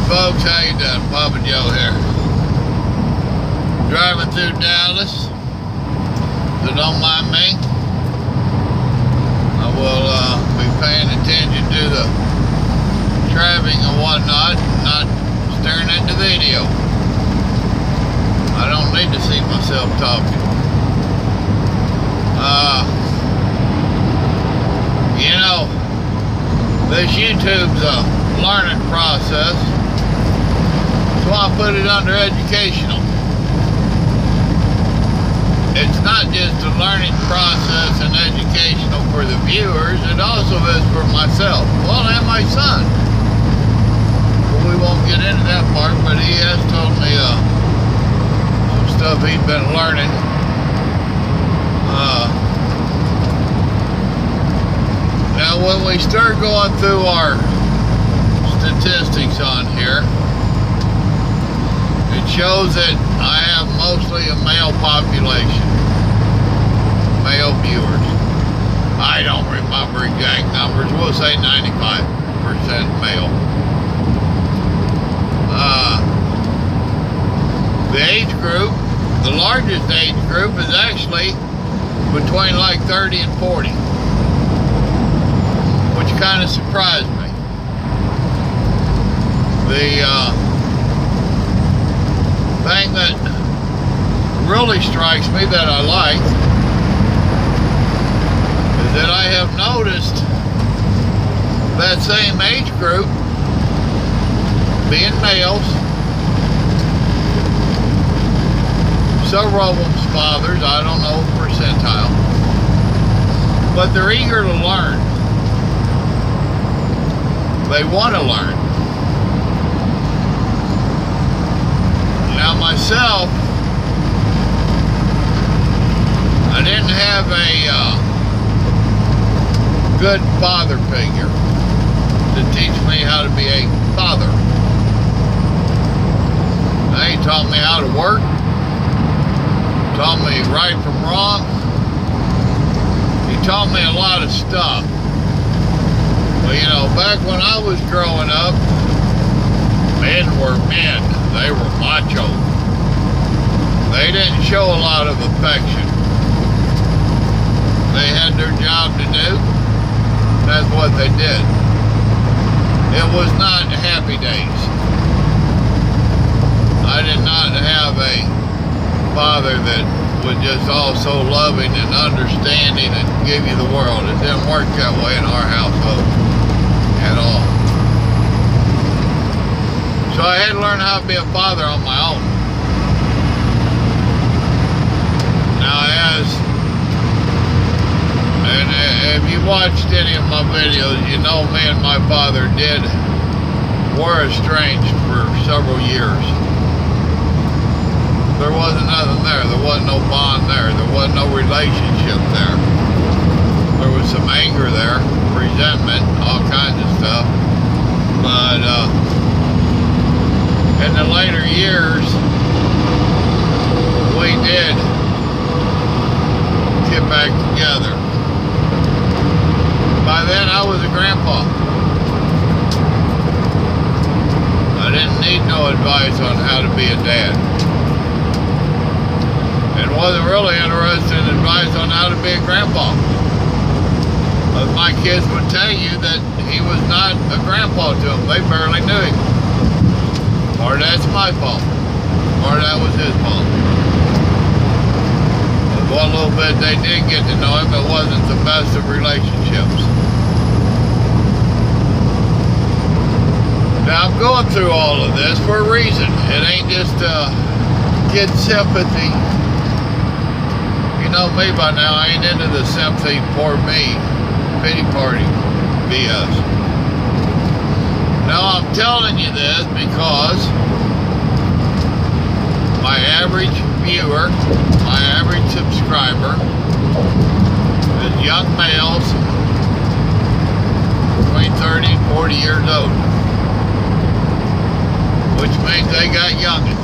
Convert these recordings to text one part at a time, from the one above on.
folks, how you doing? Papa Joe here. Driving through Dallas, so don't mind me. I will be paying attention to the traffic and whatnot, not staring at the video. I don't need to see myself talking. You know, this YouTube's a learning process, so I put it under educational. It's not just a learning process and educational for the viewers, it also is for myself. Well, and my son. Well, we won't get into that part, but he has told me some stuff he's been learning. Now, when we start going through our statistics on here, it shows that I have mostly a male population, male viewers. I don't remember exact numbers. We'll say 95% male. The age group, the largest age group is actually between like 30 and 40, which kind of surprised me. The thing that really strikes me that I like is that I have noticed that same age group, being males, several of them's fathers, I don't know percentile, but they're eager to learn. They want to learn. Now myself, I didn't have a good father figure to teach me how to be a father. Now, he taught me how to work, taught me right from wrong. He taught me a lot of stuff. Well, you know, back when I was growing up, men were men. They were macho. They didn't show a lot of affection. They had their job to do. That's what they did. It was not happy days. I did not have a father that was just also loving and understanding and give you the world. It didn't work that way in our household at all. So I had to learn how to be a father on my own. Now, and if you watched any of my videos, you know me and my father were estranged for several years. There wasn't nothing there. There wasn't no bond there. There wasn't no relationship there. There was some anger there, resentment, all kinds of stuff. But in the later years, we did get back together. By then, I was a grandpa. I didn't need no advice on how to be a dad. And wasn't really interested in advice on how to be a grandpa. But my kids would tell you that he was not a grandpa to them. They barely knew him. Part of that's my fault. Part of that was his fault. But one little bit they did get to know him, it wasn't the best of relationships. Now I'm going through all of this for a reason. It ain't just get sympathy. You know me by now, I ain't into the sympathy for me, pity party BS. Now I'm telling you this because my average viewer, my average subscriber is young males between 30 and 40 years old, which means they got youngins.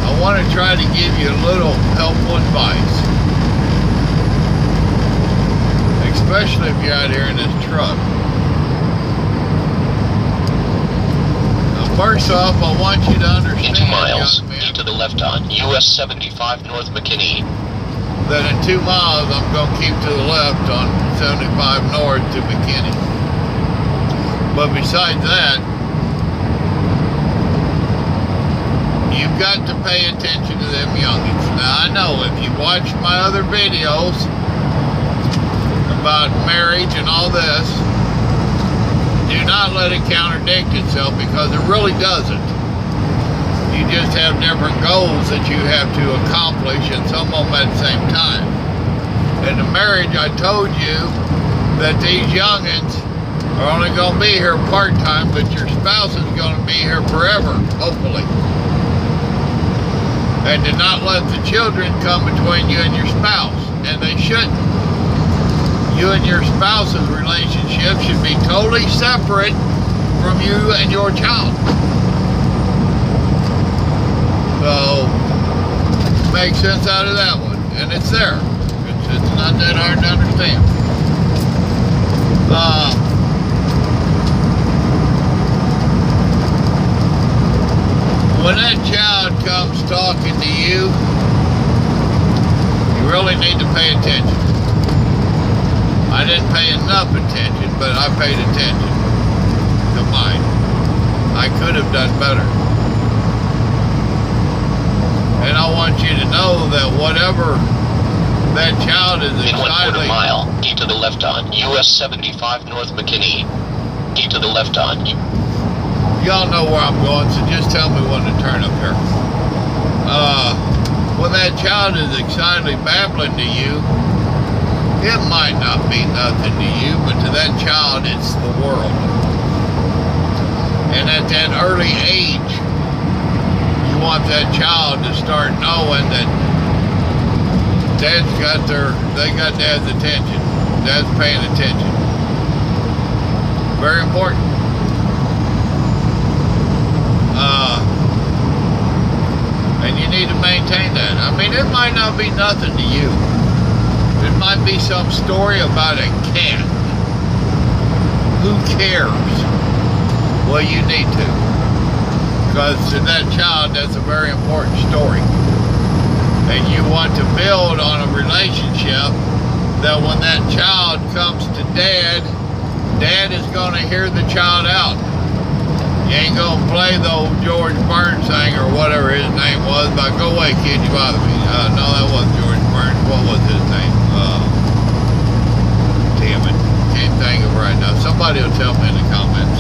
I want to try to give you a little helpful advice. especially if you're out here in this truck. Now, first off, I want you to understand, in 2 miles, young man, keep to the left on US 75 North McKinney. that in 2 miles I'm going to keep to the left on 75 North to McKinney. But besides that, you've got to pay attention to them youngins. Now, I know if you've watched my other videos about marriage and all this, do not let it contradict itself, because it really doesn't. You just have different goals that you have to accomplish, and some of them at the same time. In the marriage, I told you that these youngins are only going to be here part-time, but your spouse is going to be here forever, hopefully. And to not let the children come between you and your spouse, and they shouldn't. You and your spouse's relationship should be totally separate from you and your child. So, make sense out of that one. And it's there. It's not that hard to understand. When that child comes talking to you, you really need to pay attention. I didn't pay enough attention, but I paid attention to mine. I could have done better. And I want you to know that whatever that child is In 1/4 excited, mile, keep to the left on US 75 North McKinney. Keep to the left on. y'all know where I'm going, so just tell me when to turn up here. When that child is excitedly babbling to you, it might not be nothing to you, but to that child, it's the world. And at that early age, you want that child to start knowing that they got dad's attention. Dad's paying attention. Very important. And you need to maintain that. I mean, it might not be nothing to you. It might be some story about a cat. Who cares? Well, you need to. Because to that child, that's a very important story. And you want to build on a relationship that when that child comes to dad, dad is going to hear the child out. You ain't going to play the old George Burns thing or whatever his name was, but go away, kid, you bother me. No, that wasn't George Burns. What was his name? Damn it. Can't think of it right now. Somebody will tell me in the comments.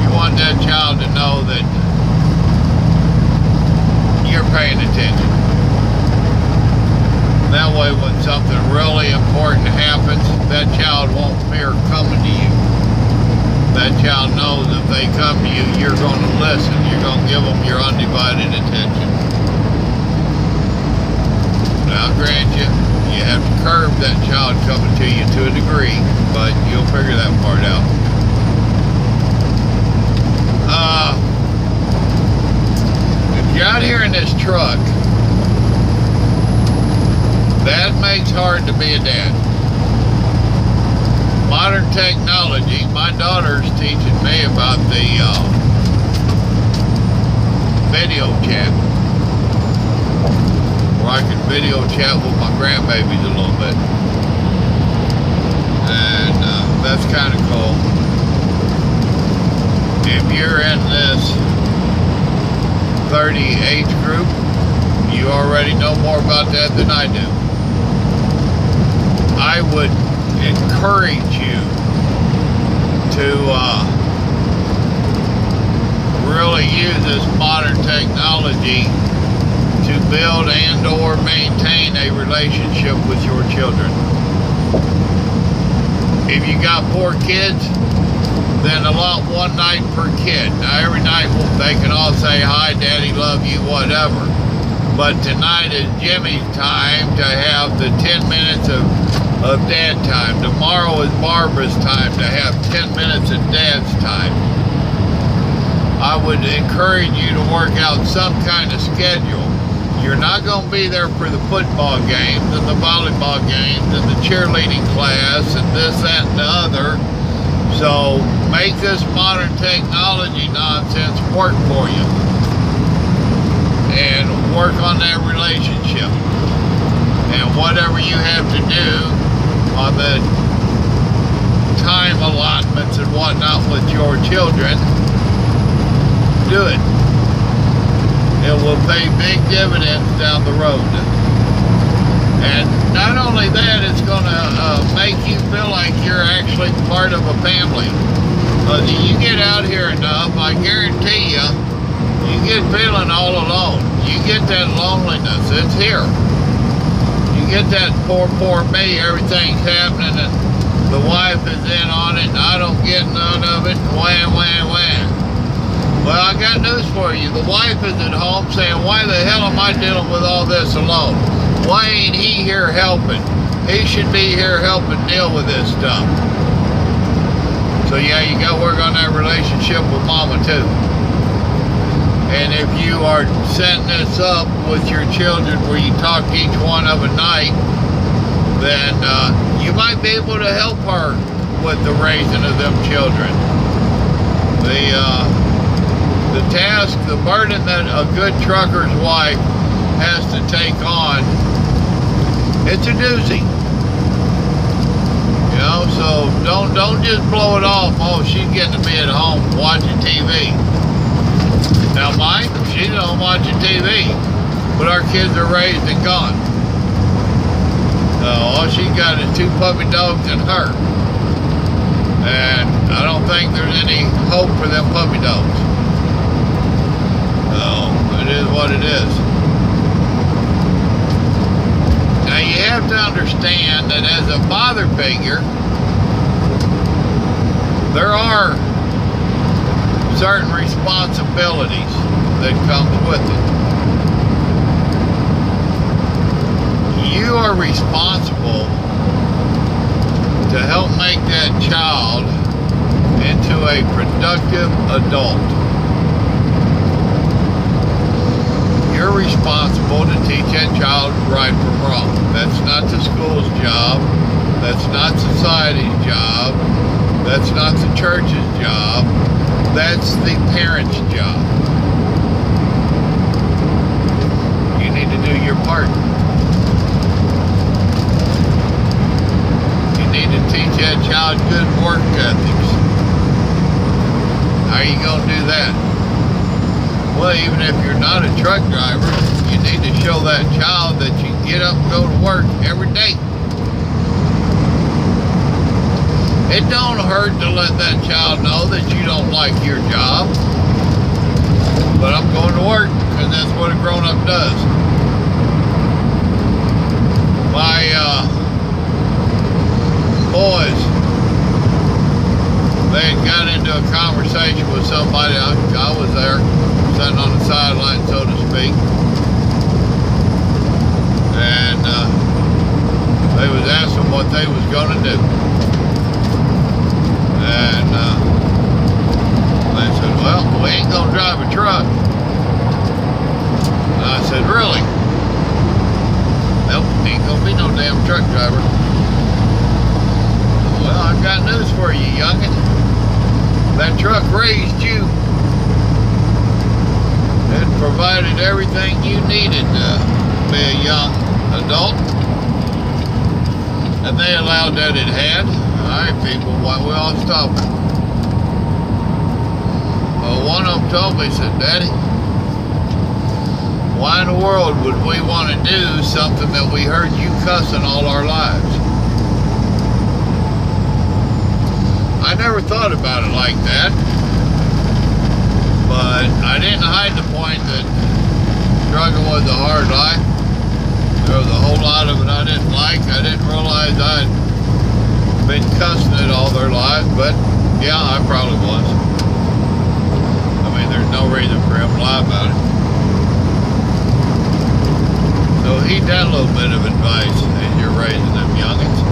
You want that child to know that you're paying attention. That way, when something really important happens, that child won't fear coming to you. That child knows if they come to you, you're going to listen. You're going to give them your undivided attention. Now, I'll grant you, you have to curb that child coming to you to a degree, but you'll figure that part out. If you're out here in this truck, that makes hard to be a dad. Modern technology, my daughter's teaching me about the video chat, where I can video chat with my grandbabies a little bit. And that's kind of cool. If you're in this 30 age group, you already know more about that than I do. I would encourage you to really use this modern technology to build and or maintain a relationship with your children. If you got 4 kids, then allot one night per kid. Now every night they can all say, hi, daddy, love you, whatever. But tonight is Jimmy's time to have the 10 minutes of dad time. Tomorrow is Barbara's time to have 10 minutes of dad's time. I would encourage you to work out some kind of schedule. You're not going to be there for the football games and the volleyball games and the cheerleading class and this, that, and the other. So make this modern technology nonsense work for you. And work on that relationship. And whatever you have to do on the time allotments and whatnot with your children, do it. It will pay big dividends down the road. And not only that, it's going to make you feel like you're actually part of a family. You get out here enough, I guarantee you, you get feeling all alone. You get that loneliness. It's here. You get that poor me, everything's happening and the wife is in on it and I don't get none of it, wham. Well, I got news for you. The wife is at home saying, why the hell am I dealing with all this alone? Why ain't he here helping? He should be here helping deal with this stuff. So yeah, you got to work on that relationship with mama too. And if you are setting this up with your children where you talk to each one of a night, then you might be able to help her with the raising of them children. The task, the burden that a good trucker's wife has to take on, it's a doozy. You know, so don't just blow it off. Oh, she's getting to be at home watching TV. Now mine, she's at home watching TV, but our kids are raised and gone. All she got is 2 puppy dogs and her. And I don't think there's any hope for them puppy dogs. So, it is what it is. Now you have to understand that as a father figure, there are certain responsibilities that comes with it. You are responsible to help make that child into a productive adult. You're responsible to teach that child right from wrong. That's not the school's job. That's not society's job. That's not the church's job. That's the parent's job. You need to do your part. You need to teach that child good work ethics. How are you going to do that? Well, even if you're not a truck driver, you need to show that child that you get up and go to work every day. It don't hurt to let that child know that you don't like your job. But I'm going to work because that's what a grown-up does. My boys, they had got into a conversation with somebody. I was there, sitting on the sideline, so to speak. And they was asking what they was going to do. And they said, well, we ain't going to drive a truck. And I said, really? Nope, ain't going to be no damn truck driver. Well, I've got news for you, youngin'. That truck raised you. It provided everything you needed to be a young adult. And they allowed that it had. Alright people, why we all stopping? Well, one of them told me, said, Daddy, why in the world would we want to do something that we heard you cussing all our lives? I never thought about it like that, but I didn't hide the point that trucking was a hard life. There was a whole lot of it I didn't like. I didn't realize I'd been cussing it all their lives, but yeah, I probably was. I mean, there's no reason for him to lie about it. So heed that little bit of advice as you're raising them youngins.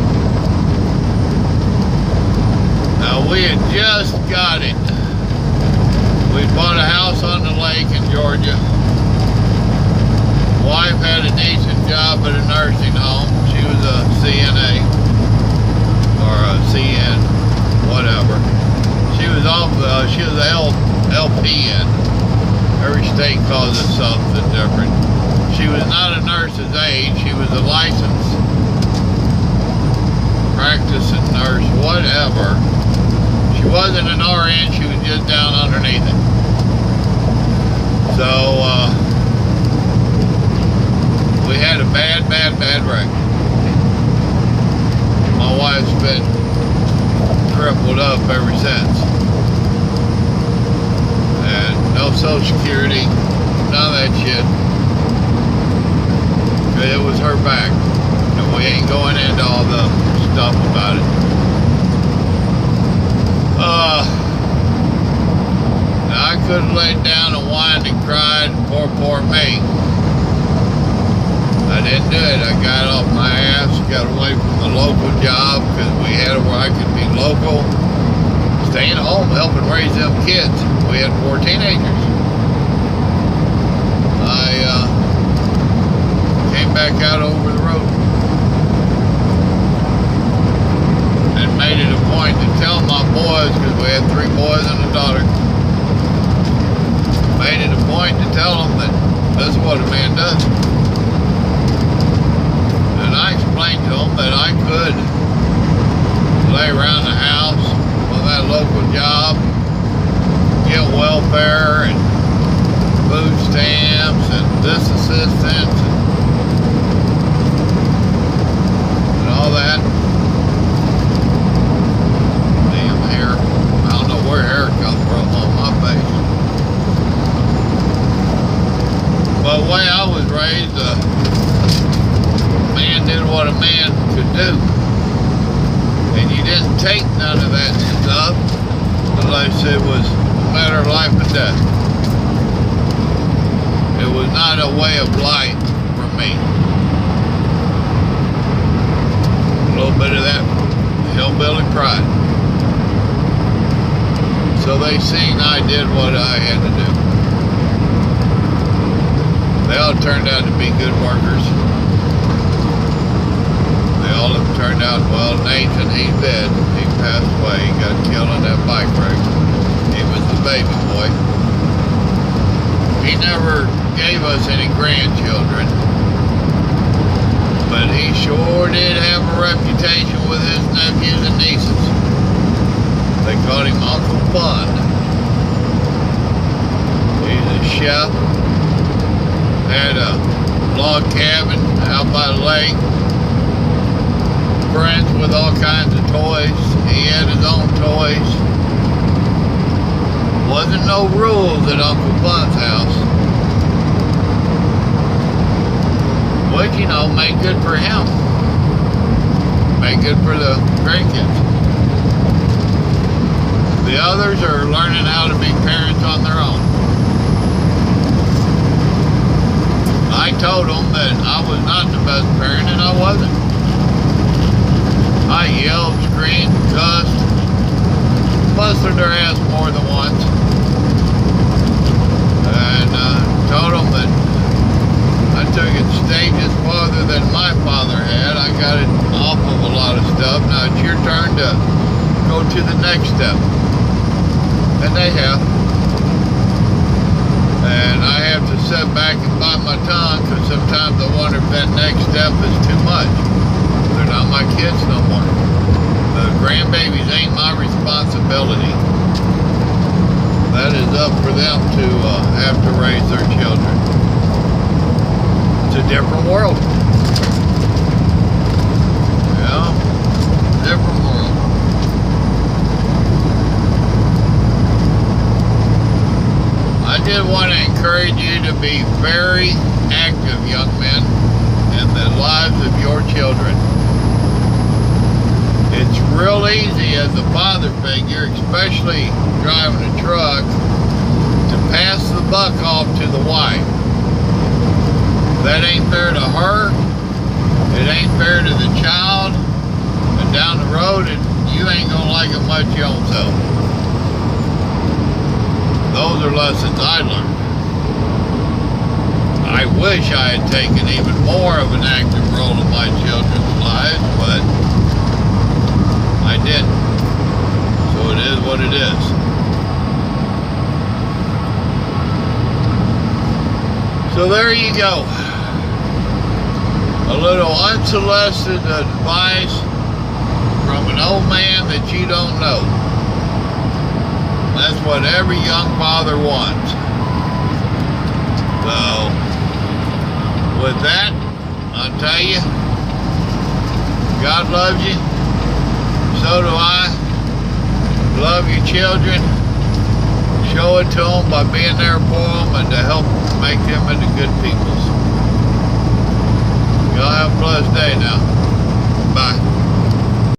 Now, we had just got it. We'd bought a house on the lake in Georgia. wife had a decent job at a nursing home. She was a CNA or a CN, whatever. She was she was LPN. Every state calls it something different. She was not a nurse's aide. She was a licensed practicing nurse, whatever. She wasn't an RN. She was just down underneath it. So we had a bad wreck. My wife's been crippled up ever since. And no Social Security, none of that shit. It was her back. And we ain't going into all the stuff about it. I could have laid down and whined and cried, poor me. I didn't do it. I got off my ass, got away from the local job because we had it where I could be local, staying home, helping raise them kids. We had 4 teenagers. I came back out over the road and made it a point to tell my boys, because we had 3 boys and a daughter, made it a point to tell them that that's what a man does. And I explained to them that I could lay around the house with that local job, get welfare and food stamps and this assistance and all that. Damn hair. I don't know where hair comes from on my face. But the way I was raised, a man did what a man could do. And you didn't take none of that stuff unless it was a matter of life and death. It was not a way of life for me. A little bit of that hillbilly pride. So they seen I did what I had to do. They all turned out to be good workers. They all have turned out well. Nathan, he's dead. He passed away. He got killed in that bike wreck. He was the baby boy. He never gave us any grandchildren, but he sure did have a reputation with his nephews and nieces. They called him Uncle Bud. He's a chef. Had a log cabin out by the lake. Friends with all kinds of toys. He had his own toys. Wasn't no rules at Uncle Bud's house. But you know, made good for him. Made good for the grandkids. The others are learning how to be parents on their own. I told them that I was not the best parent, and I wasn't. I yelled, screamed, cussed, busted their ass more than once, and told them that I took it stages farther than my father had. I got it off of a lot of stuff. Now it's your turn to go to the next step. And they have. And I have to sit back and bite my tongue because sometimes I wonder if that next step is too much. They're not my kids no more. The grandbabies ain't my responsibility. That is up for them to have to raise their children. It's a different world. Yeah, different world. I did want to encourage you to be very active, young men, in the lives of your children. It's real easy as a father figure, especially driving a truck, to pass the buck off to the wife. That ain't fair to her. It ain't fair to the child. And down the road, you ain't gonna like it much your own self. Those are lessons I learned. I wish I had taken even more of an active role in my children's lives, but I didn't. So it is what it is. So there you go. A little unsolicited advice from an old man that you don't know. That's what every young father wants. So, with that, I'll tell you, God loves you. So do I. Love your children. Show it to them by being there for them and to help make them into good people. Y'all have a blessed day now. Bye.